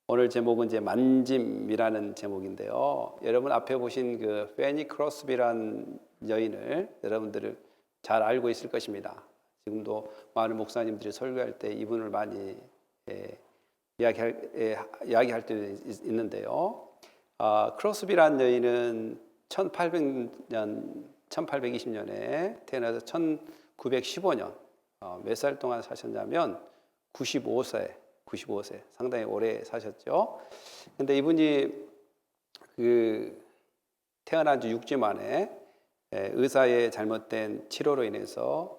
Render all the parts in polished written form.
오늘 제목은 이제 만짐이라는 제목인데요. 여러분 앞에 보신 그 페니 크로스비라는 여인을 여러분들을 잘 알고 있을 것입니다. 지금도 많은 목사님들이 설교할 때 이분을 많이 이야기할 때 있는데요. 크로스비라는 여인은 1820년에 태어나서 1915년 몇 살 동안 사셨냐면 95세 상당히 오래 사셨죠. 근데 이분이 태어난 지 6주 만에 의사의 잘못된 치료로 인해서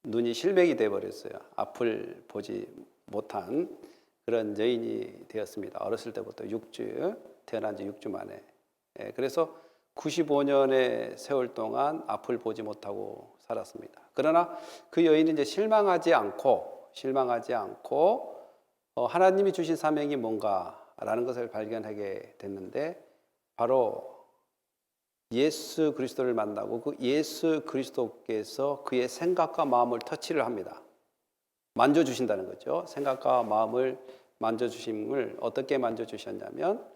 눈이 실명이 되어 버렸어요. 앞을 보지 못한 그런 여인이 되었습니다. 어렸을 때부터 태어난 지 6주 만에. 그래서 95년의 세월 동안 앞을 보지 못하고 살았습니다. 그러나 그 여인은 이제 실망하지 않고 하나님이 주신 사명이 뭔가라는 것을 발견하게 됐는데, 바로 예수 그리스도를 만나고 그 예수 그리스도께서 그의 생각과 마음을 터치를 합니다. 만져주신다는 거죠. 생각과 마음을 만져주심을 어떻게 만져주셨냐면,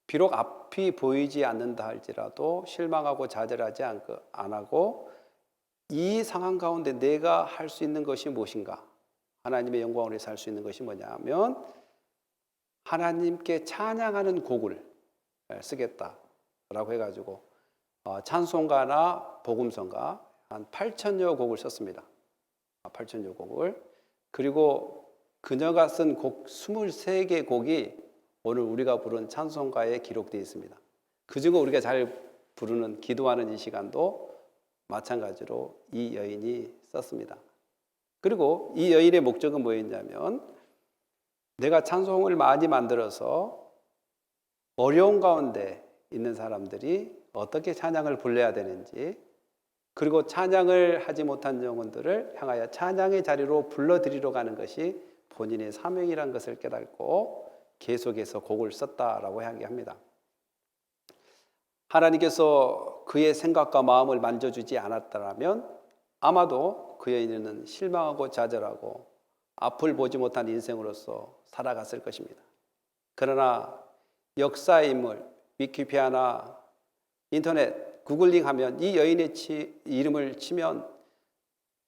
비록 앞이 보이지 않는다 할지라도 실망하고 좌절하지 안 하고 이 상황 가운데 내가 할 수 있는 것이 무엇인가, 하나님의 영광을 위해서 할 수 있는 것이 뭐냐면 하나님께 찬양하는 곡을 쓰겠다라고 해가지고 찬송가나 복음성가 한 8천여 곡을 썼습니다. 8천여 곡을. 그리고 그녀가 쓴 곡 23개 곡이 오늘 우리가 부른 찬송가에 기록되어 있습니다. 그중에 우리가 잘 부르는 기도하는 이 시간도 마찬가지로 이 여인이 썼습니다. 그리고 이 여인의 목적은 뭐였냐면, 내가 찬송을 많이 만들어서 어려운 가운데 있는 사람들이 어떻게 찬양을 불러야 되는지, 그리고 찬양을 하지 못한 영혼들을 향하여 찬양의 자리로 불러들이러 가는 것이 본인의 사명이라는 것을 깨닫고 계속해서 곡을 썼다라고 이야기합니다. 하나님께서 그의 생각과 마음을 만져주지 않았더라면 아마도 그 여인은 실망하고 좌절하고 앞을 보지 못한 인생으로서 살아갔을 것입니다. 그러나 역사의 인물, 위키피디아나 인터넷 구글링하면 이 여인의 이름을 치면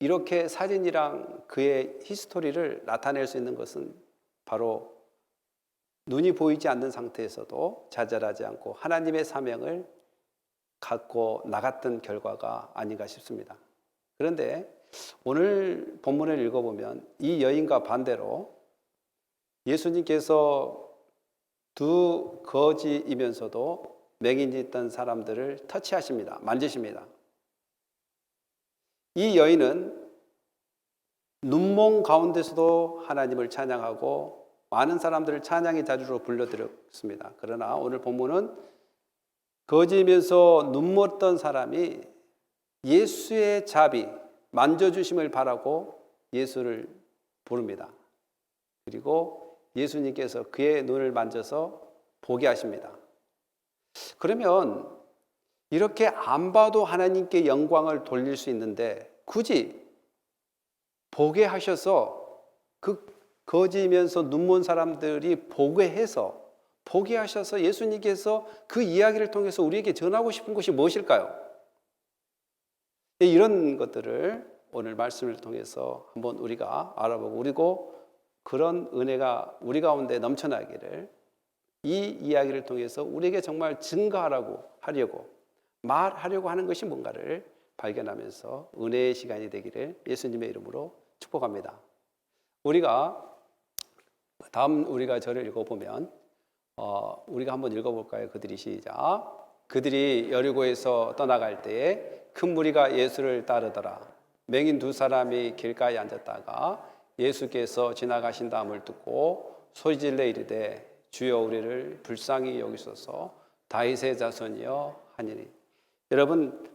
이렇게 사진이랑 그의 히스토리를 나타낼 수 있는 것은 바로 눈이 보이지 않는 상태에서도 좌절하지 않고 하나님의 사명을 갖고 나갔던 결과가 아닌가 싶습니다. 그런데 오늘 본문을 읽어보면 이 여인과 반대로 예수님께서 두 거지이면서도 맹인이 있던 사람들을 터치하십니다. 만지십니다. 이 여인은 눈먼 가운데서도 하나님을 찬양하고 많은 사람들을 찬양의 자리로 불러들였습니다. 그러나 오늘 본문은 거지이면서 눈먼 사람이 예수의 자비, 만져주심을 바라고 예수를 부릅니다. 그리고 예수님께서 그의 눈을 만져서 보게 하십니다. 그러면 이렇게 안 봐도 하나님께 영광을 돌릴 수 있는데 굳이 보게 하셔서 그 거지이면서 눈먼 사람들이 보게 하셔서 예수님께서 그 이야기를 통해서 우리에게 전하고 싶은 것이 무엇일까요? 이런 것들을 오늘 말씀을 통해서 한번 우리가 알아보고, 그리고 그런 은혜가 우리 가운데 넘쳐나기를 이 이야기를 통해서 우리에게 정말 증거하려고 말하려고 하는 것이 뭔가를 발견하면서 은혜의 시간이 되기를 예수님의 이름으로 축복합니다. 우리가 절을 읽어보면 우리가 한번 읽어볼까요? 그들이 시작. 그들이 여리고에서 떠나갈 때에 큰 무리가 예수를 따르더라. 맹인 두 사람이 길가에 앉았다가 예수께서 지나가신 다음을 듣고 소리질러 이르되 주여 우리를 불쌍히 여기소서 다윗의 자손이여 하니니. 여러분,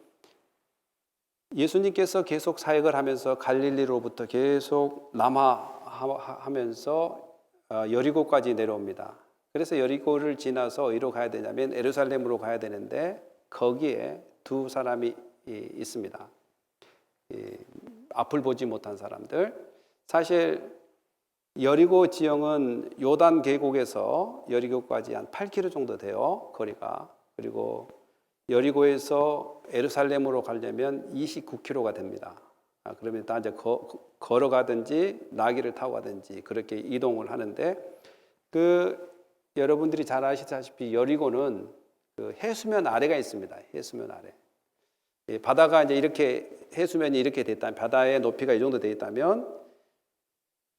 예수님께서 계속 사역을 하면서 갈릴리로부터 계속 남하하면서 여리고까지 내려옵니다. 그래서 여리고를 지나서 어디로 가야 되냐면 예루살렘으로 가야 되는데 거기에 두 사람이 있습니다. 앞을 보지 못한 사람들. 사실 여리고 지형은 요단 계곡에서 여리고까지 한 8km 정도 돼요, 거리가. 그리고 여리고에서 예루살렘으로 가려면 29km가 됩니다. 그러면 다 이제 걸어가든지 나귀를 타고 가든지 그렇게 이동을 하는데, 여러분들이 잘 아시다시피 여리고는 그 해수면 아래가 있습니다. 해수면 아래. 바다가 이제 이렇게 해수면이 이렇게 됐다면, 바다의 높이가 이 정도 돼 있다면,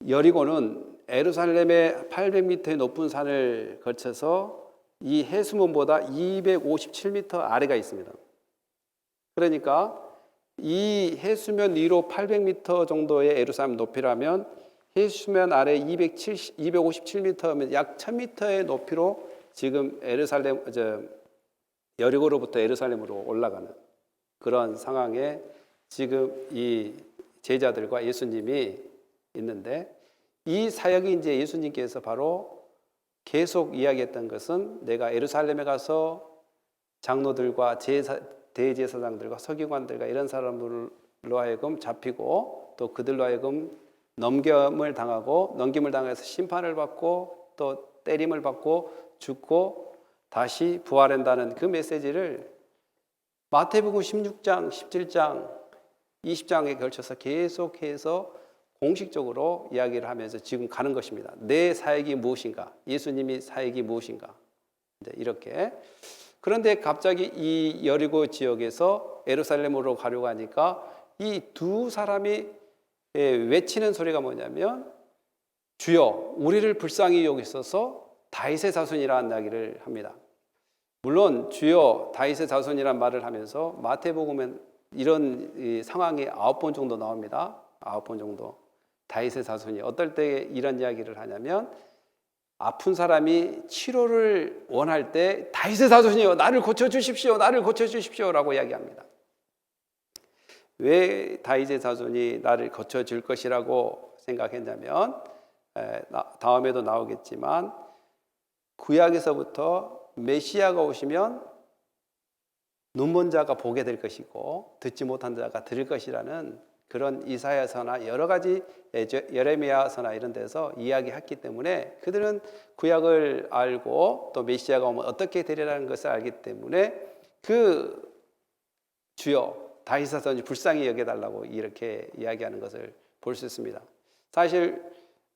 여리고는 예루살렘의 800m의 높은 산을 거쳐서 이 해수면보다 257m 아래가 있습니다. 그러니까 이 해수면 위로 800m 정도의 예루살렘 높이라면 해수면 아래 257m면 약 1000m의 높이로 지금 여리고로부터 예루살렘으로 올라가는 그런 상황에 지금 이 제자들과 예수님이 있는데, 이 사역이 이제 예수님께서 바로 계속 이야기했던 것은, 내가 예루살렘에 가서 장로들과 대제사장들과 서기관들과 이런 사람들로 하여금 잡히고, 또 그들로 하여금 넘김을 당해서 심판을 받고 또 때림을 받고 죽고 다시 부활한다는 그 메시지를 마태복음 16장, 17장, 20장에 걸쳐서 계속해서 공식적으로 이야기를 하면서 지금 가는 것입니다. 내 사역이 무엇인가? 예수님이 사역이 무엇인가? 이렇게. 그런데 갑자기 이 여리고 지역에서 예루살렘으로 가려고 하니까 이 두 사람이 외치는 소리가 뭐냐면, 주여 우리를 불쌍히 여기소서 다윗의 자손이라는 이야기를 합니다. 물론 주여 다윗의 자손이라는 말을 하면서 마태복음엔 이런 상황이 9번 정도 나옵니다. 9번 정도. 다윗의 자손이 어떨 때 이런 이야기를 하냐면, 아픈 사람이 치료를 원할 때 다윗의 자손이여 나를 고쳐주십시오, 나를 고쳐주십시오 라고 이야기합니다. 왜 다윗의 자손이 나를 고쳐줄 것이라고 생각했냐면, 다음에도 나오겠지만 구약에서부터 메시아가 오시면 눈먼 자가 보게 될 것이고 듣지 못한 자가 들을 것이라는 그런 이사야서나 여러 가지 예레미야서나 이런 데서 이야기했기 때문에, 그들은 구약을 알고 또 메시아가 오면 어떻게 되리라는 것을 알기 때문에 그 주여 다윗의 자손이 불쌍히 여겨달라고 이렇게 이야기하는 것을 볼 수 있습니다. 사실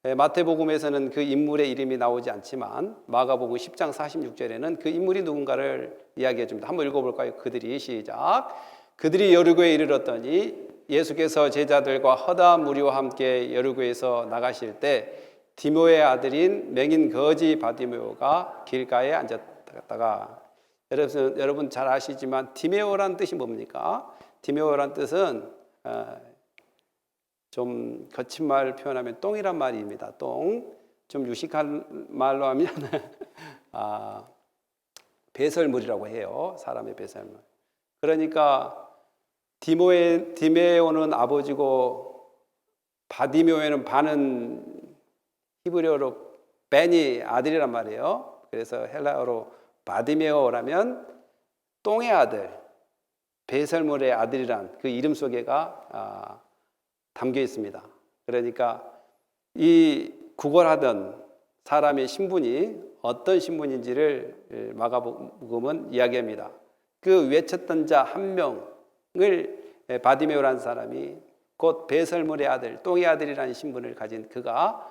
마태복음에서는 그 인물의 이름이 나오지 않지만 마가복음 10장 46절에는 그 인물이 누군가를 이야기해 줍니다. 한번 읽어볼까요? 그들이 시작. 그들이 여리고에 이르렀더니 예수께서 제자들과 허다한 무리와 함께 여리고에서 나가실 때 디모의 아들인 맹인 거지 바디메오가 길가에 앉았다가, 여러분 잘 아시지만 디메오란 뜻이 뭡니까? 디메오란 뜻은 좀 거친 말 표현하면 똥이란 말입니다. 똥. 좀 유식한 말로 하면 배설물이라고 해요. 사람의 배설물. 그러니까 디메오는 아버지고 바디메오는 바는 히브리어로 벤이 아들이란 말이에요. 그래서 헬라어로 바디메오라면 똥의 아들, 배설물의 아들이란 그 이름 속에가 담겨 있습니다. 그러니까 이 구걸하던 사람의 신분이 어떤 신분인지를 마가복음은 이야기합니다. 그 외쳤던 자 한 명을 바디메오라는 사람이 곧 배설물의 아들, 똥의 아들이라는 신분을 가진 그가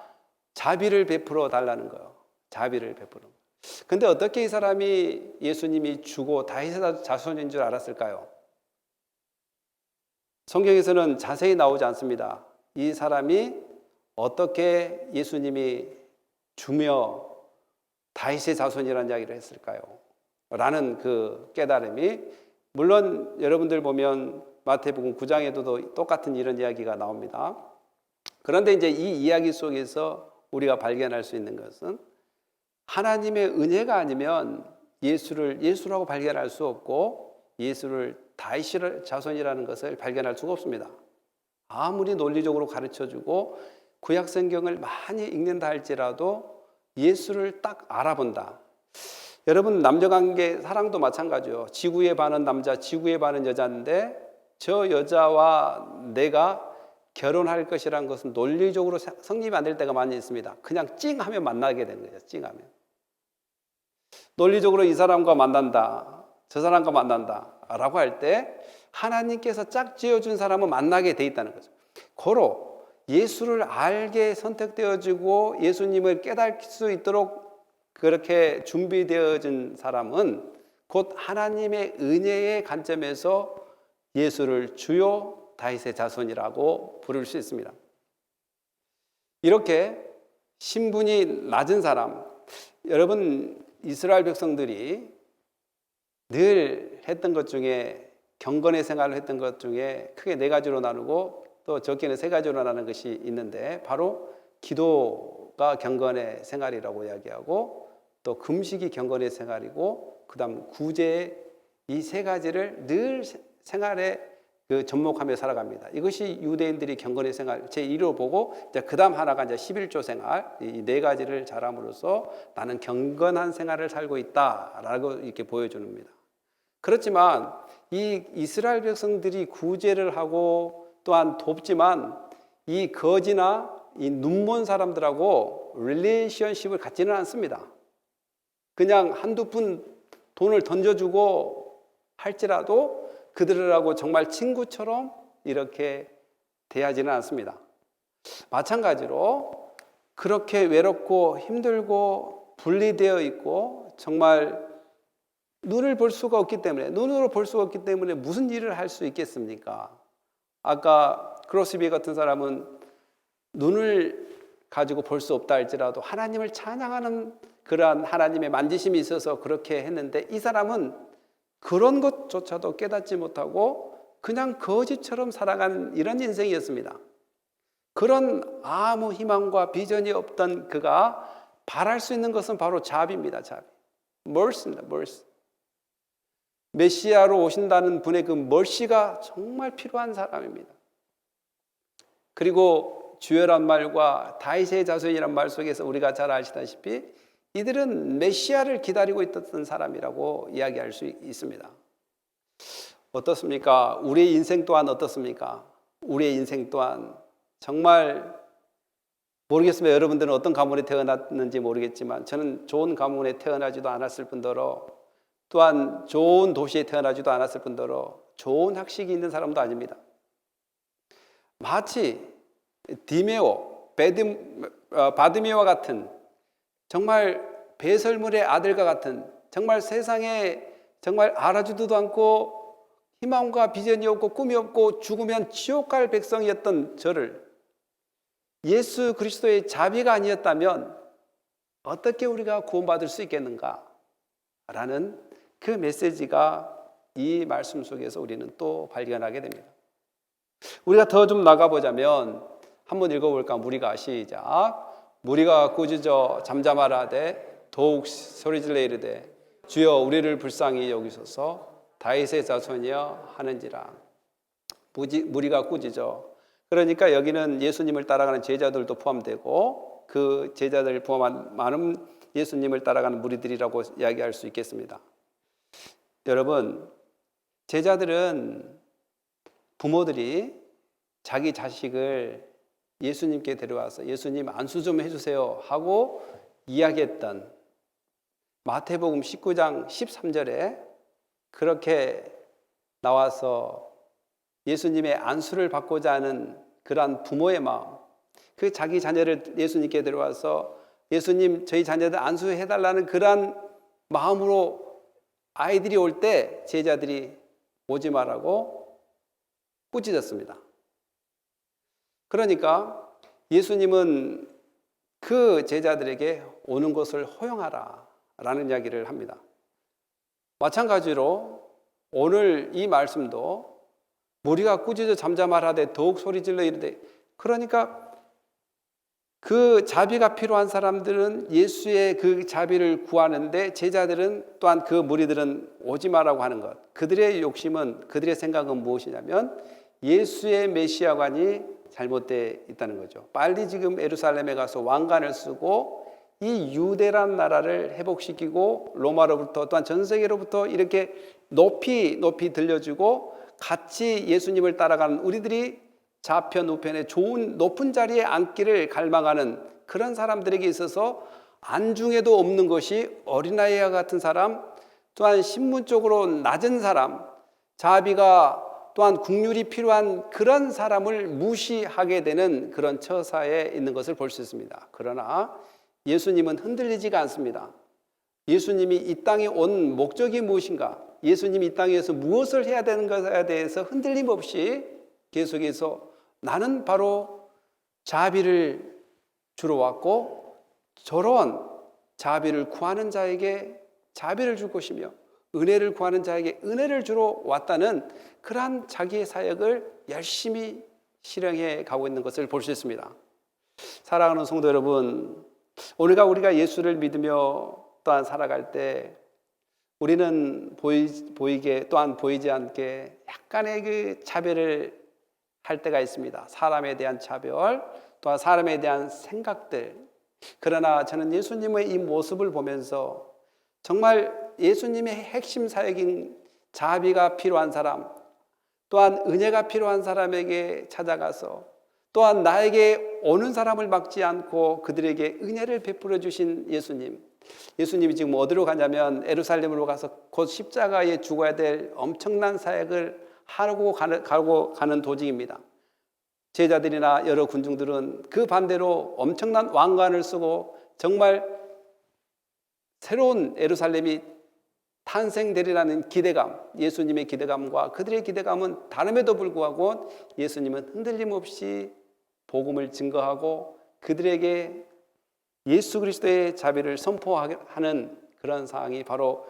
자비를 베풀어 달라는 거예요. 자비를 베풀어. 근데 어떻게 이 사람이 예수님이 주고 다윗의 자손인 줄 알았을까요? 성경에서는 자세히 나오지 않습니다. 이 사람이 어떻게 예수님이 주며 다윗의 자손이라는 이야기를 했을까요? 라는 그 깨달음이, 물론 여러분들 보면 마태복음 9장에도 똑같은 이런 이야기가 나옵니다. 그런데 이제 이 이야기 속에서 우리가 발견할 수 있는 것은, 하나님의 은혜가 아니면 예수라고 발견할 수 없고 예수를 다윗의 자손이라는 것을 발견할 수가 없습니다. 아무리 논리적으로 가르쳐주고 구약 성경을 많이 읽는다 할지라도 예수를 딱 알아본다. 여러분, 남녀관계 사랑도 마찬가지요. 지구에 반은 남자, 지구에 반은 여자인데 저 여자와 내가 결혼할 것이라는 것은 논리적으로 성립이 안 될 때가 많이 있습니다. 그냥 찡하면 만나게 되는 거죠. 찡하면. 논리적으로 이 사람과 만난다, 저 사람과 만난다 라고 할 때 하나님께서 짝 지어준 사람은 만나게 돼 있다는 거죠. 고로 예수를 알게 선택되어지고 예수님을 깨달을 수 있도록 그렇게 준비되어진 사람은 곧 하나님의 은혜의 관점에서 예수를 주요 다윗의 자손이라고 부를 수 있습니다. 이렇게 신분이 낮은 사람, 여러분 이스라엘 백성들이 늘 했던 것 중에 경건의 생활을 했던 것 중에 크게 네 가지로 나누고 또 적게는 세 가지로 나누는 것이 있는데 바로 기도가 경건의 생활이라고 이야기하고 또 금식이 경건의 생활이고 그다음 구제 이 세 가지를 늘 생활에 접목하며 살아갑니다. 이것이 유대인들이 경건의 생활 제1로 보고 이제 그다음 하나가 이제 11조 생활 이 네 가지를 잘함으로써 나는 경건한 생활을 살고 있다라고 이렇게 보여줍니다. 그렇지만 이 이스라엘 백성들이 구제를 하고 또한 돕지만 이 거지나 이 눈먼 사람들하고 릴레이션십을 갖지는 않습니다. 그냥 한두 푼 돈을 던져주고 할지라도 그들하고 정말 친구처럼 이렇게 대하지는 않습니다. 마찬가지로 그렇게 외롭고 힘들고 분리되어 있고 정말 눈을 볼 수가 없기 때문에 눈으로 볼 수가 없기 때문에 무슨 일을 할 수 있겠습니까? 아까 크로스비 같은 사람은 눈을 가지고 볼 수 없다 할지라도 하나님을 찬양하는 그러한 하나님의 만지심이 있어서 그렇게 했는데 이 사람은 그런 것조차도 깨닫지 못하고 그냥 거지처럼 살아가는 이런 인생이었습니다. 그런 아무 희망과 비전이 없던 그가 바랄 수 있는 것은 바로 자비입니다. 자비. mercy입니다. mercy. 메시아로 오신다는 분의 그 mercy가 정말 필요한 사람입니다. 그리고 주여란 말과 다윗의 자손이란 말 속에서 우리가 잘 아시다시피 이들은 메시아를 기다리고 있었던 사람이라고 이야기할 수 있습니다. 어떻습니까? 우리의 인생 또한 어떻습니까? 우리의 인생 또한 정말 모르겠습니다. 여러분들은 어떤 가문에 태어났는지 모르겠지만 저는 좋은 가문에 태어나지도 않았을 뿐더러 또한 좋은 도시에 태어나지도 않았을 뿐더러 좋은 학식이 있는 사람도 아닙니다. 마치 디메오, 바드미와 같은 정말 배설물의 아들과 같은 정말 세상에 정말 알아주지도 않고 희망과 비전이 없고 꿈이 없고 죽으면 지옥 갈 백성이었던 저를 예수 그리스도의 자비가 아니었다면 어떻게 우리가 구원받을 수 있겠는가? 라는 그 메시지가 이 말씀 속에서 우리는 또 발견하게 됩니다. 우리가 더 좀 나가보자면 한번 읽어볼까? 무리가 시작. 무리가 꾸짖어 잠잠하라되 더욱 소리질러 이르되 주여 우리를 불쌍히 여기소서 다윗의 자손이여 하는지라. 무리가 꾸짖어. 그러니까 여기는 예수님을 따라가는 제자들도 포함되고 그 제자들을 포함한 많은 예수님을 따라가는 무리들이라고 이야기할 수 있겠습니다. 여러분, 제자들은 부모들이 자기 자식을 예수님께 데려와서 예수님 안수 좀 해주세요 하고 이야기했던 마태복음 19장 13절에 그렇게 나와서 예수님의 안수를 받고자 하는 그러한 부모의 마음, 그 자기 자녀를 예수님께 데려와서 예수님 저희 자녀들 안수해달라는 그러한 마음으로 아이들이 올 때 제자들이 오지 말라고 꾸짖었습니다. 그러니까 예수님은 그 제자들에게 오는 것을 허용하라 라는 이야기를 합니다. 마찬가지로 오늘 이 말씀도 무리가 꾸짖어 잠잠하라되 더욱 소리질러 이르되, 그러니까 그 자비가 필요한 사람들은 예수의 그 자비를 구하는데 제자들은 또한 그 무리들은 오지 마라고 하는 것, 그들의 욕심은, 그들의 생각은 무엇이냐면 예수의 메시아관이 잘못되어 있다는 거죠. 빨리 지금 예루살렘에 가서 왕관을 쓰고 이 유대란 나라를 회복시키고 로마로부터 또한 전 세계로부터 이렇게 높이 들려주고 같이 예수님을 따라가는 우리들이 좌편 우편에 좋은 높은 자리에 앉기를 갈망하는 그런 사람들에게 있어서 안중에도 없는 것이 어린아이와 같은 사람, 또한 신분적으로 낮은 사람, 자비가 또한 국률이 필요한 그런 사람을 무시하게 되는 그런 처사에 있는 것을 볼 수 있습니다. 그러나 예수님은 흔들리지가 않습니다. 예수님이 이 땅에 온 목적이 무엇인가? 예수님이 이 땅에서 무엇을 해야 되는 것에 대해서 흔들림 없이 계속해서 나는 바로 자비를 주러 왔고 저런 자비를 구하는 자에게 자비를 줄 것이며 은혜를 구하는 자에게 은혜를 주러 왔다는 그러한 자기의 사역을 열심히 실행해 가고 있는 것을 볼 수 있습니다. 사랑하는 성도 여러분, 우리가 예수를 믿으며 또한 살아갈 때 우리는 보이게 또한 보이지 않게 약간의 그 차별을 할 때가 있습니다. 사람에 대한 차별, 또한 사람에 대한 생각들. 그러나 저는 예수님의 이 모습을 보면서 정말 예수님의 핵심 사역인 자비가 필요한 사람, 또한 은혜가 필요한 사람에게 찾아가서 또한 나에게 오는 사람을 막지 않고 그들에게 은혜를 베풀어 주신 예수님이 지금 어디로 가냐면 예루살렘으로 가서 곧 십자가에 죽어야 될 엄청난 사역을 하고 가는 도중입니다. 제자들이나 여러 군중들은 그 반대로 엄청난 왕관을 쓰고 정말 새로운 예루살렘이 탄생되리라는 기대감, 예수님의 기대감과 그들의 기대감은 다름에도 불구하고 예수님은 흔들림 없이 복음을 증거하고 그들에게 예수 그리스도의 자비를 선포하는 그런 상황이 바로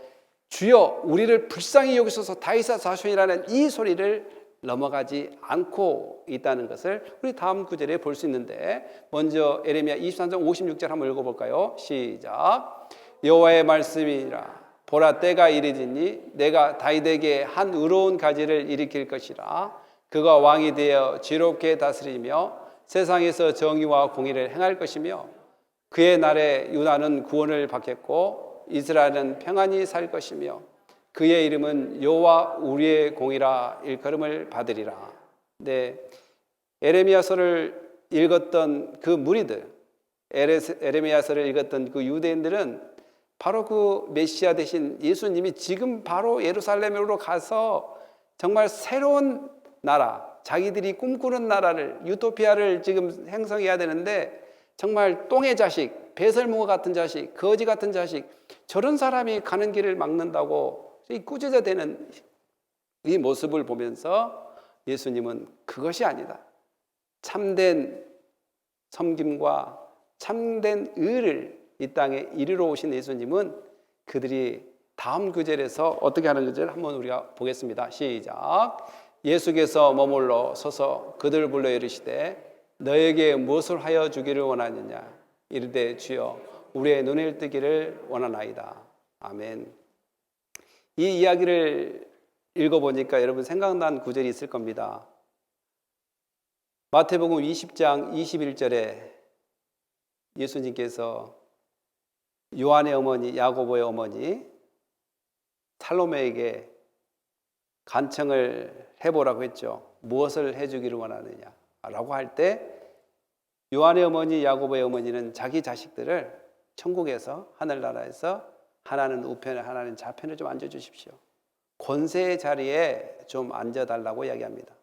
주여 우리를 불쌍히 여기소서 다윗의 자손이라는 이 소리를 넘어가지 않고 있다는 것을 우리 다음 구절에 볼 수 있는데, 먼저 에레미야 23장 56절 한번 읽어볼까요? 시작. 여호와의 말씀이라 보라 때가 이르지니 내가 다윗에게 한 의로운 가지를 일으킬 것이라. 그가 왕이 되어 지롭게 다스리며 세상에서 정의와 공의를 행할 것이며 그의 날에 유다는 구원을 받겠고 이스라엘은 평안히 살 것이며 그의 이름은 여호와 우리의 공이라 일컬음을 받으리라. 네, 에레미야서를 읽었던 그 무리들, 에레미야서를 읽었던 그 유대인들은 바로 그 메시아 되신 예수님이 지금 바로 예루살렘으로 가서 정말 새로운 나라, 자기들이 꿈꾸는 나라를, 유토피아를 지금 행성해야 되는데 정말 똥의 자식, 배설무와 같은 자식, 거지 같은 자식, 저런 사람이 가는 길을 막는다고 꾸짖어대는 이 모습을 보면서 예수님은 그것이 아니다. 참된 섬김과 참된 의를 이 땅에 이루러 오신 예수님은 그들이 다음 구절에서 어떻게 하는 건지 한번 우리가 보겠습니다. 시작. 예수께서 머물러 서서 그들 불러 이르시되 너에게 무엇을 하여 주기를 원하느냐 이르되 주여 우리의 눈을 뜨기를 원하나이다. 아멘. 이 이야기를 읽어보니까 여러분 생각난 구절이 있을 겁니다. 마태복음 20장 21절에 예수님께서 요한의 어머니 야고보의 어머니 살로메에게 간청을 해보라고 했죠. 무엇을 해주기를 원하느냐 라고 할 때 요한의 어머니 야고보의 어머니는 자기 자식들을 천국에서 하늘나라에서 하나는 우편에 하나는 좌편에 좀 앉아주십시오. 권세의 자리에 좀 앉아달라고 이야기합니다.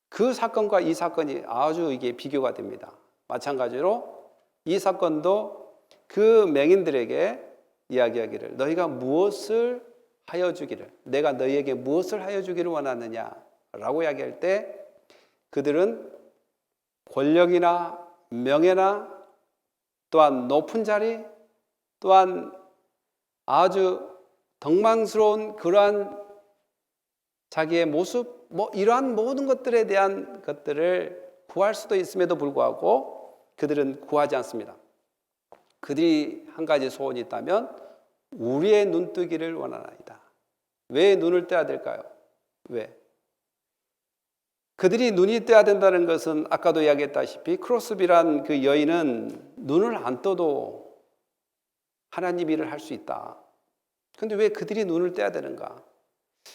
그 사건과 이 사건이 아주 이게 비교가 됩니다. 마찬가지로 이 사건도 그 맹인들에게 이야기하기를 너희가 무엇을 하여 주기를 내가 너희에게 무엇을 하여 주기를 원하느냐라고 이야기할 때 그들은 권력이나 명예나 또한 높은 자리 또한 아주 덕망스러운 그러한 자기의 모습 이러한 모든 것들에 대한 것들을 구할 수도 있음에도 불구하고 그들은 구하지 않습니다. 그들이 한 가지 소원이 있다면 우리의 눈뜨기를 원하나이다. 왜 눈을 떼야 될까요? 왜? 그들이 눈이 떼야 된다는 것은 아까도 이야기했다시피 크로스비란 그 여인은 눈을 안 떠도 하나님 일을 할 수 있다. 그런데 왜 그들이 눈을 떼야 되는가?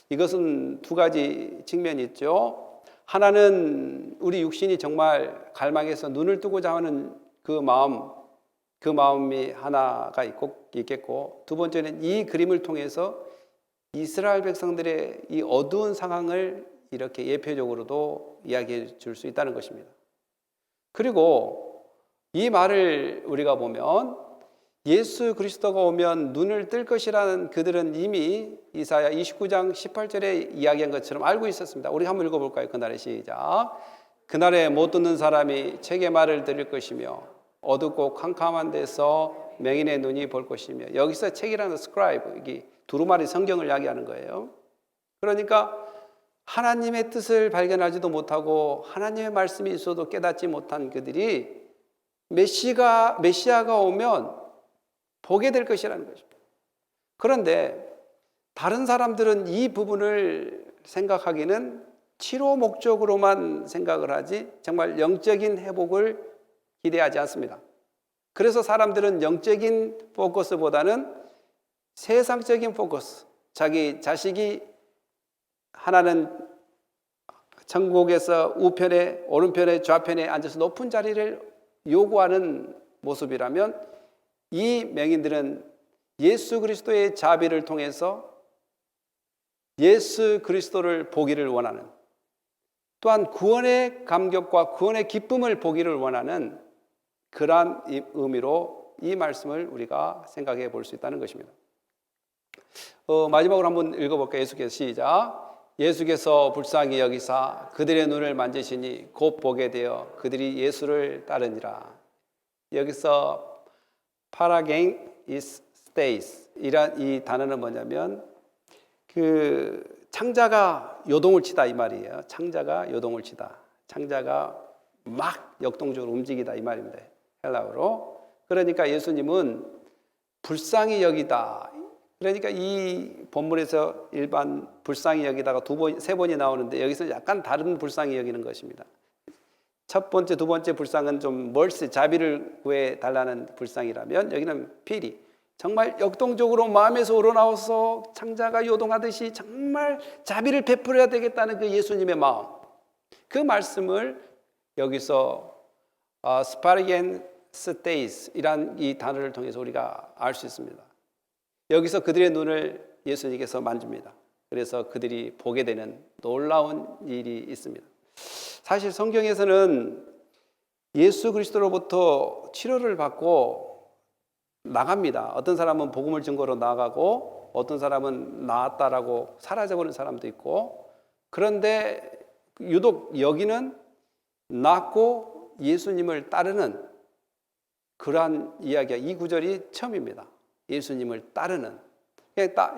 이것은 두 가지 측면이 있죠. 하나는 우리 육신이 정말 갈망해서 눈을 뜨고자 하는 그 마음이 하나가 있겠고, 두 번째는 이 그림을 통해서 이스라엘 백성들의 이 어두운 상황을 이렇게 예표적으로도 이야기해 줄 수 있다는 것입니다. 그리고 이 말을 우리가 보면 예수 그리스도가 오면 눈을 뜰 것이라는 그들은 이미 이사야 29장 18절에 이야기한 것처럼 알고 있었습니다. 우리 한번 읽어볼까요? 그날의 시작. 그날에 못 듣는 사람이 책의 말을 들을 것이며 어둡고 캄캄한 데서 맹인의 눈이 볼 것이며, 여기서 책이라는 스크라이브, 이게 두루마리 성경을 이야기하는 거예요. 그러니까 하나님의 뜻을 발견하지도 못하고 하나님의 말씀이 있어도 깨닫지 못한 그들이 메시아가 오면 보게 될 것이라는 것입니다. 그런데 다른 사람들은 이 부분을 생각하기는 치료 목적으로만 생각을 하지 정말 영적인 회복을 기대하지 않습니다. 그래서 사람들은 영적인 포커스보다는 세상적인 포커스, 자기 자식이 하나는 천국에서 우편에, 오른편에, 좌편에 앉아서 높은 자리를 요구하는 모습이라면, 이 맹인들은 예수 그리스도의 자비를 통해서 예수 그리스도를 보기를 원하는, 또한 구원의 감격과 구원의 기쁨을 보기를 원하는 그러한 의미로 이 말씀을 우리가 생각해 볼 수 있다는 것입니다. 마지막으로 한번 읽어볼까요? 예수께서 시작. 예수께서 불쌍히 여기사 그들의 눈을 만지시니 곧 보게 되어 그들이 예수를 따르니라. 여기서 파라겐 is stays 이란 이 단어는 뭐냐면 그 창자가 요동을 치다 이 말이에요. 창자가 요동을 치다. 창자가 막 역동적으로 움직이다 이 말입니다. 헬라어로. 그러니까 예수님은 불쌍히 여기다. 그러니까 이 본문에서 일반 불쌍히 여기다가 세 번이 나오는데, 여기서 약간 다른 불쌍히 여기는 것입니다. 첫 번째, 두 번째 불쌍은 좀 멀시, 자비를 구해 달라는 불쌍이라면, 여기는 피리, 정말 역동적으로 마음에서 우러나와서 창자가 요동하듯이 정말 자비를 베풀어야 되겠다는 그 예수님의 마음, 그 말씀을 여기서 스파르겐 스테이스 이란 이 단어를 통해서 우리가 알 수 있습니다. 여기서 그들의 눈을 예수님께서 만집니다. 그래서 그들이 보게 되는 놀라운 일이 있습니다. 사실 성경에서는 예수 그리스도로부터 치료를 받고 나갑니다. 어떤 사람은 복음을 증거로 나가고 어떤 사람은 나았다라고 사라져버린 사람도 있고, 그런데 유독 여기는 낫고 예수님을 따르는 그러한 이야기가, 이 구절이 처음입니다. 예수님을 따르는,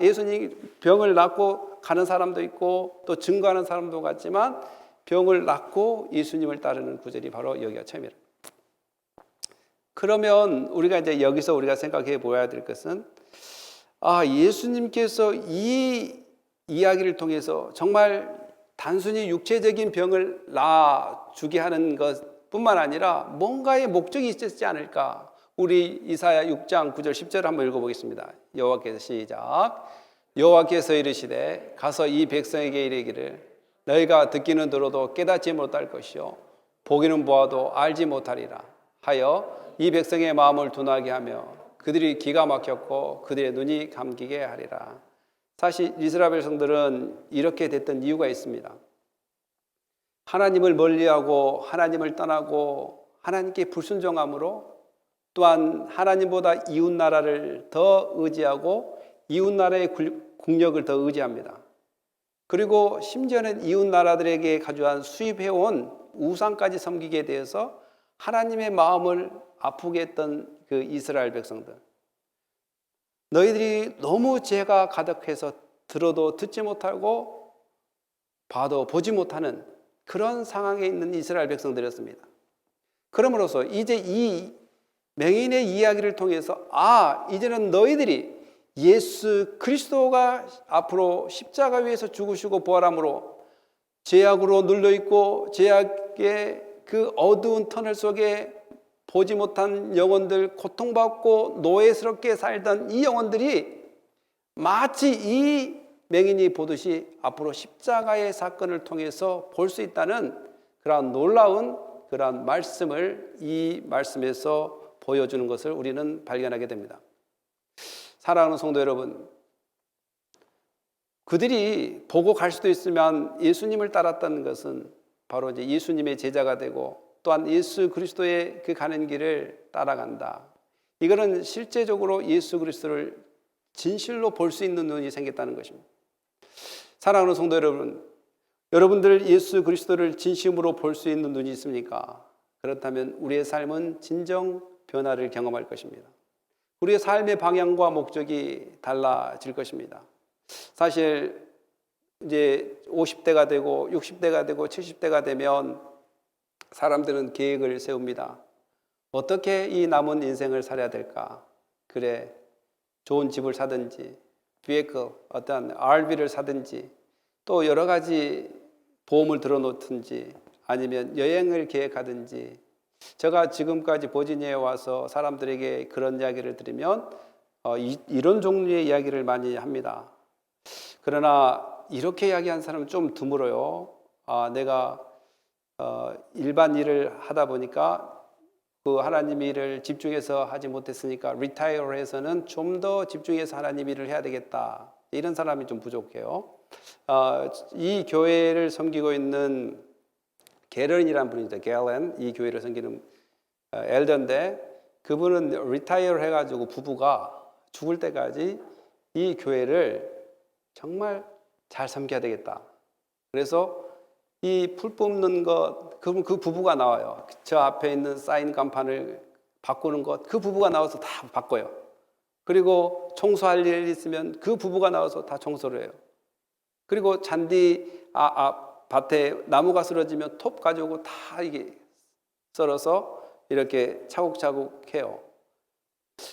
예수님 병을 낫고 가는 사람도 있고 또 증거하는 사람도 같지만 병을 낫고 예수님을 따르는 구절이 바로 여기가 처음이에요. 그러면 우리가 이제 여기서 우리가 생각해 보아야 될 것은, 예수님께서 이 이야기를 통해서 정말 단순히 육체적인 병을 낫주게 하는 것뿐만 아니라 뭔가의 목적이 있었지 않을까. 우리 이사야 6장 9절 10절 한번 읽어보겠습니다. 여호와께서 시작. 여호와께서 이르시되 가서 이 백성에게 이르기를 너희가 듣기는 들어도 깨닫지 못할 것이요 보기는 보아도 알지 못하리라 하여 이 백성의 마음을 둔하게 하며 그들이 기가 막혔고 그들의 눈이 감기게 하리라. 사실 이스라엘 백성들은 이렇게 됐던 이유가 있습니다. 하나님을 멀리하고 하나님을 떠나고 하나님께 불순종함으로, 또한 하나님보다 이웃나라를 더 의지하고 이웃나라의 국력을 더 의지합니다. 그리고 심지어는 이웃나라들에게 가져한 수입해온 우상까지 섬기게 되어서 하나님의 마음을 아프게 했던 그 이스라엘 백성들, 너희들이 너무 죄가 가득해서 들어도 듣지 못하고 봐도 보지 못하는 그런 상황에 있는 이스라엘 백성들이었습니다. 그러므로서 이제 이 맹인의 이야기를 통해서 이제는 너희들이 예수 그리스도가 앞으로 십자가 위에서 죽으시고 부활함으로 죄악으로 눌려있고 죄악의 그 어두운 터널 속에 보지 못한 영혼들, 고통받고 노예스럽게 살던 이 영혼들이 마치 이 맹인이 보듯이 앞으로 십자가의 사건을 통해서 볼 수 있다는 그러한 놀라운 그러한 말씀을 이 말씀에서 보여주는 것을 우리는 발견하게 됩니다. 사랑하는 성도 여러분, 그들이 보고 갈 수도 있으면 예수님을 따랐다는 것은 바로 이제 예수님의 제자가 되고 또한 예수 그리스도의 그 가는 길을 따라간다. 이거는 실제적으로 예수 그리스도를 진실로 볼 수 있는 눈이 생겼다는 것입니다. 사랑하는 성도 여러분, 여러분들 예수 그리스도를 진심으로 볼 수 있는 눈이 있습니까? 그렇다면 우리의 삶은 진정 변화를 경험할 것입니다. 우리의 삶의 방향과 목적이 달라질 것입니다. 사실 이제 50대가 되고 60대가 되고 70대가 되면 사람들은 계획을 세웁니다. 어떻게 이 남은 인생을 살아야 될까? 그래, 좋은 집을 사든지 vehicle, 어떤 RV를 사든지 또 여러 가지 보험을 들어놓든지 아니면 여행을 계획하든지. 제가 지금까지 버지니아에 와서 사람들에게 그런 이야기를 들으면 이런 종류의 이야기를 많이 합니다. 그러나 이렇게 이야기한 사람은 좀 드물어요. 내가 일반 일을 하다 보니까 그 하나님 일을 집중해서 하지 못했으니까 리타이어를 해서는 좀 더 집중해서 하나님 일을 해야 되겠다. 이런 사람이 좀 부족해요. 이 교회를 섬기고 있는 게런이라는 분이죠. 게런, 이 교회를 섬기는 엘더인데 그분은 리타이어를 해가지고 부부가 죽을 때까지 이 교회를 정말 잘 섬겨야 되겠다. 그래서 이 풀 뽑는 것, 그 부부가 나와요. 저 앞에 있는 사인 간판을 바꾸는 것, 그 부부가 나와서 다 바꿔요. 그리고 청소할 일 있으면 그 부부가 나와서 다 청소를 해요. 그리고 잔디 밭에 나무가 쓰러지면 톱 가지고 다 이게 썰어서 이렇게 차곡차곡 해요.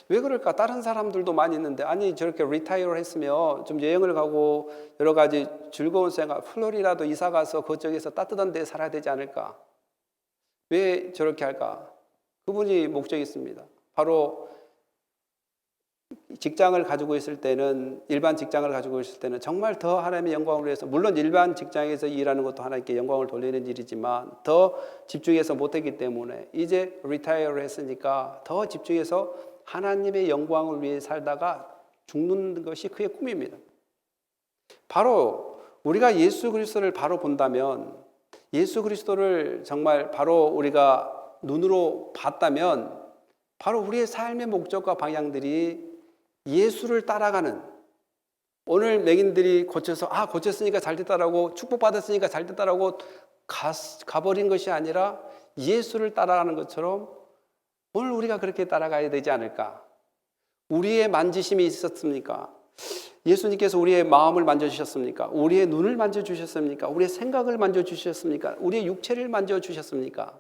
왜 그럴까? 다른 사람들도 많이 있는데 아니 저렇게 리타이어를 했으면 좀 여행을 가고 여러 가지 즐거운 생활, 플로리다도 이사 가서 그쪽에서 따뜻한 데 살아야 되지 않을까? 왜 저렇게 할까? 그분이 목적이 있습니다. 바로 직장을 가지고 있을 때는, 일반 직장을 가지고 있을 때는 정말 더 하나님의 영광을 위해서, 물론 일반 직장에서 일하는 것도 하나님께 영광을 돌리는 일이지만 더 집중해서 못했기 때문에 이제 리타이어를 했으니까 더 집중해서 하나님의 영광을 위해 살다가 죽는 것이 그의 꿈입니다. 바로 우리가 예수 그리스도를 바로 본다면, 예수 그리스도를 정말 바로 우리가 눈으로 봤다면 바로 우리의 삶의 목적과 방향들이 예수를 따라가는, 오늘 맹인들이 고쳤으니까 잘 됐다라고, 축복받았으니까 잘 됐다라고 가버린 것이 아니라 예수를 따라가는 것처럼 오늘 우리가 그렇게 따라가야 되지 않을까? 우리의 만지심이 있었습니까? 예수님께서 우리의 마음을 만져주셨습니까? 우리의 눈을 만져주셨습니까? 우리의 생각을 만져주셨습니까? 우리의 육체를 만져주셨습니까?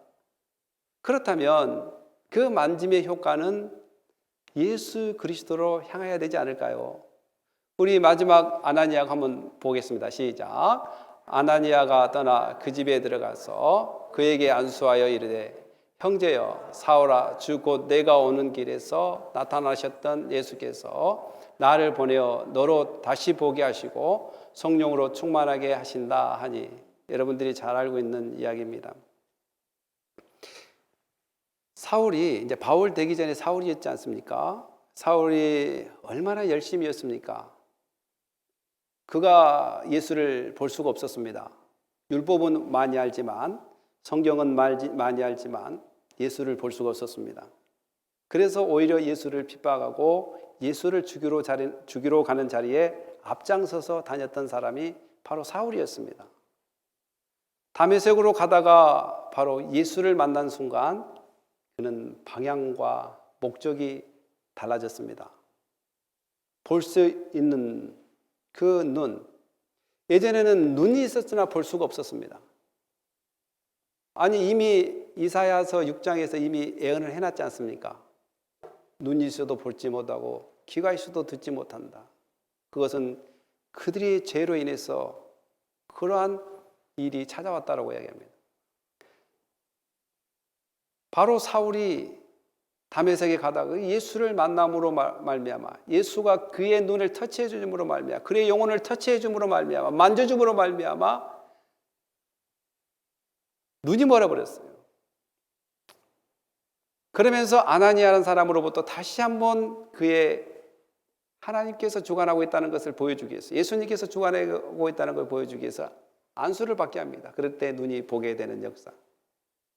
그렇다면 그 만짐의 효과는 예수 그리스도로 향해야 되지 않을까요? 우리 마지막 아나니아가 한번 보겠습니다. 시작. 아나니아가 떠나 그 집에 들어가서 그에게 안수하여 이르되 형제여 사울아 주 곧 내가 오는 길에서 나타나셨던 예수께서 나를 보내어 너로 다시 보게 하시고 성령으로 충만하게 하신다 하니, 여러분들이 잘 알고 있는 이야기입니다. 사울이 이제 바울 되기 전에 사울이었지 않습니까? 사울이 얼마나 열심히였습니까? 그가 예수를 볼 수가 없었습니다. 율법은 많이 알지만, 성경은 많이 알지만 예수를 볼 수가 없었습니다. 그래서 오히려 예수를 핍박하고 예수를 죽이러 가는 자리에 앞장서서 다녔던 사람이 바로 사울이었습니다. 다메섹으로 가다가 바로 예수를 만난 순간 그는 방향과 목적이 달라졌습니다. 볼 수 있는 그 눈, 예전에는 눈이 있었으나 볼 수가 없었습니다. 아니 이미 이사야서 6장에서 이미 예언을 해놨지 않습니까? 눈이 있어도 볼지 못하고 귀가 있어도 듣지 못한다. 그것은 그들의 죄로 인해서 그러한 일이 찾아왔다라고 이야기합니다. 바로 사울이 다메섹에 가다가 예수를 만남으로 말미암아 예수가 그의 눈을 터치해 주므로 말미암아 그의 영혼을 터치해 주므로 말미암아 만져 주므로 말미암아 눈이 멀어버렸어요. 그러면서 아나니아라는 사람으로부터 다시 한번 그의 하나님께서 주관하고 있다는 것을 보여주기 위해서 예수님께서 주관하고 있다는 걸 보여주기 위해서 안수를 받게 합니다. 그럴 때 눈이 보게 되는 역사.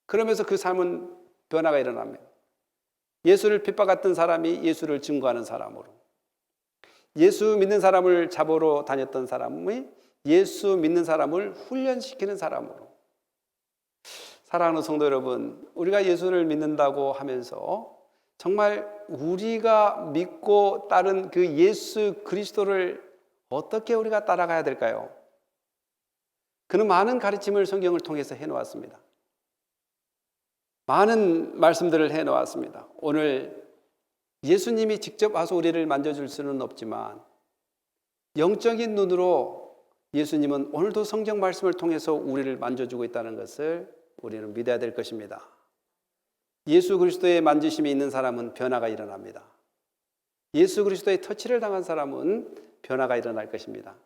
그러면서 그 삶은 변화가 일어납니다. 예수를 핍박했던 사람이 예수를 증거하는 사람으로, 예수 믿는 사람을 잡으러 다녔던 사람이 예수 믿는 사람을 훈련시키는 사람으로. 사랑하는 성도 여러분, 우리가 예수를 믿는다고 하면서 정말 우리가 믿고 따른 그 예수 그리스도를 어떻게 우리가 따라가야 될까요? 그는 많은 가르침을 성경을 통해서 해놓았습니다. 많은 말씀들을 해놓았습니다. 오늘 예수님이 직접 와서 우리를 만져줄 수는 없지만 영적인 눈으로 예수님은 오늘도 성경 말씀을 통해서 우리를 만져주고 있다는 것을 우리는 믿어야 될 것입니다. 예수 그리스도의 만지심이 있는 사람은 변화가 일어납니다. 예수 그리스도의 터치를 당한 사람은 변화가 일어날 것입니다.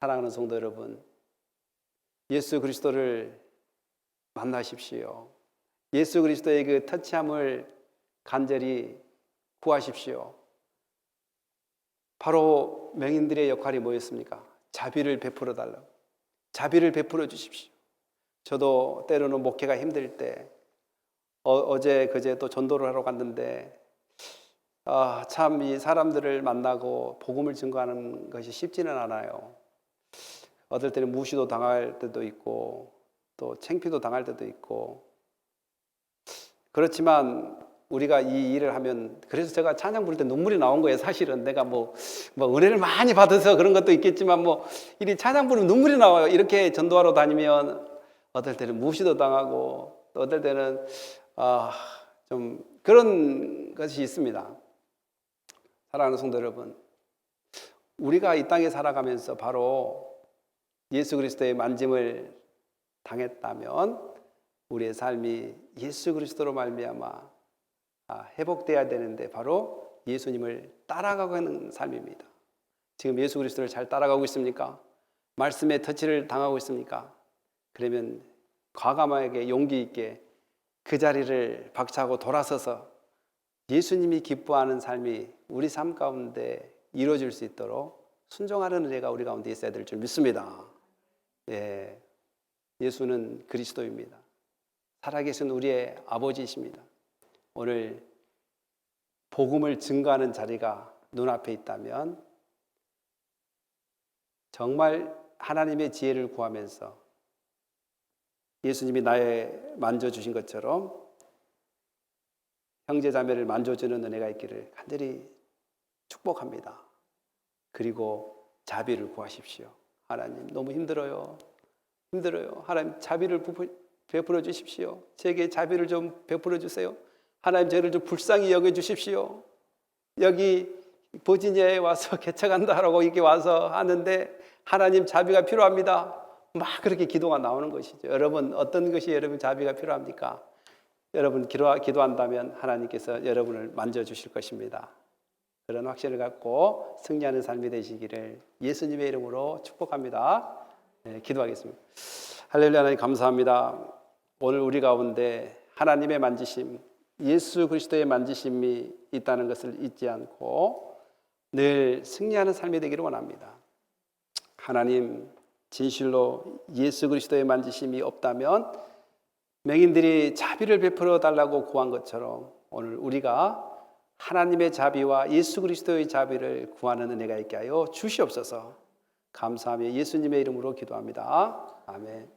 사랑하는 성도 여러분, 예수 그리스도를 만나십시오. 예수 그리스도의 그 터치함을 간절히 구하십시오. 바로 맹인들의 역할이 뭐였습니까? 자비를 베풀어 달라고. 자비를 베풀어 주십시오. 저도 때로는 목회가 힘들 때 어제 그제 또 전도를 하러 갔는데 참 이 사람들을 만나고 복음을 증거하는 것이 쉽지는 않아요. 어떨 때는 무시도 당할 때도 있고 또 창피도 당할 때도 있고 그렇지만 우리가 이 일을 하면 그래서 제가 찬양 부를 때 눈물이 나온 거예요. 사실은 내가 뭐 은혜를 많이 받아서 그런 것도 있겠지만 이 찬양 부르면 눈물이 나와요. 이렇게 전도하러 다니면 어떨 때는 무시도 당하고 또 어떨 때는 좀 그런 것이 있습니다. 사랑하는 성도 여러분, 우리가 이 땅에 살아가면서 바로 예수 그리스도의 만짐을 당했다면 우리의 삶이 예수 그리스도로 말미암아 회복돼야 되는데 바로 예수님을 따라가는 삶입니다. 지금 예수 그리스도를 잘 따라가고 있습니까? 말씀의 터치를 당하고 있습니까? 그러면 과감하게 용기 있게 그 자리를 박차고 돌아서서 예수님이 기뻐하는 삶이 우리 삶 가운데 이루어질 수 있도록 순종하는 은혜가 우리 가운데 있어야 될 줄 믿습니다. 예, 예수는 그리스도입니다. 살아계신 우리의 아버지이십니다. 오늘 복음을 증거하는 자리가 눈앞에 있다면 정말 하나님의 지혜를 구하면서 예수님이 나의 만져주신 것처럼 형제자매를 만져주는 은혜가 있기를 간절히 축복합니다. 그리고 자비를 구하십시오. 하나님 너무 힘들어요. 하나님 자비를 베풀어 주십시오. 제게 자비를 좀 베풀어 주세요. 하나님 저를 좀 불쌍히 여겨 주십시오. 여기 버지니아에 와서 개척한다라고 이렇게 와서 하는데 하나님 자비가 필요합니다. 막 그렇게 기도가 나오는 것이죠. 여러분 어떤 것이 여러분 자비가 필요합니까? 여러분 기도한다면 하나님께서 여러분을 만져주실 것입니다. 그런 확신을 갖고 승리하는 삶이 되시기를 예수님의 이름으로 축복합니다. 네, 기도하겠습니다. 할렐루야. 하나님 감사합니다. 오늘 우리 가운데 하나님의 만지심, 예수 그리스도의 만지심이 있다는 것을 잊지 않고 늘 승리하는 삶이 되기를 원합니다. 하나님 진실로 예수 그리스도의 만지심이 없다면 맹인들이 자비를 베풀어 달라고 구한 것처럼 오늘 우리가 하나님의 자비와 예수 그리스도의 자비를 구하는 은혜가 있게 하여 주시옵소서. 감사하며 예수님의 이름으로 기도합니다. 아멘.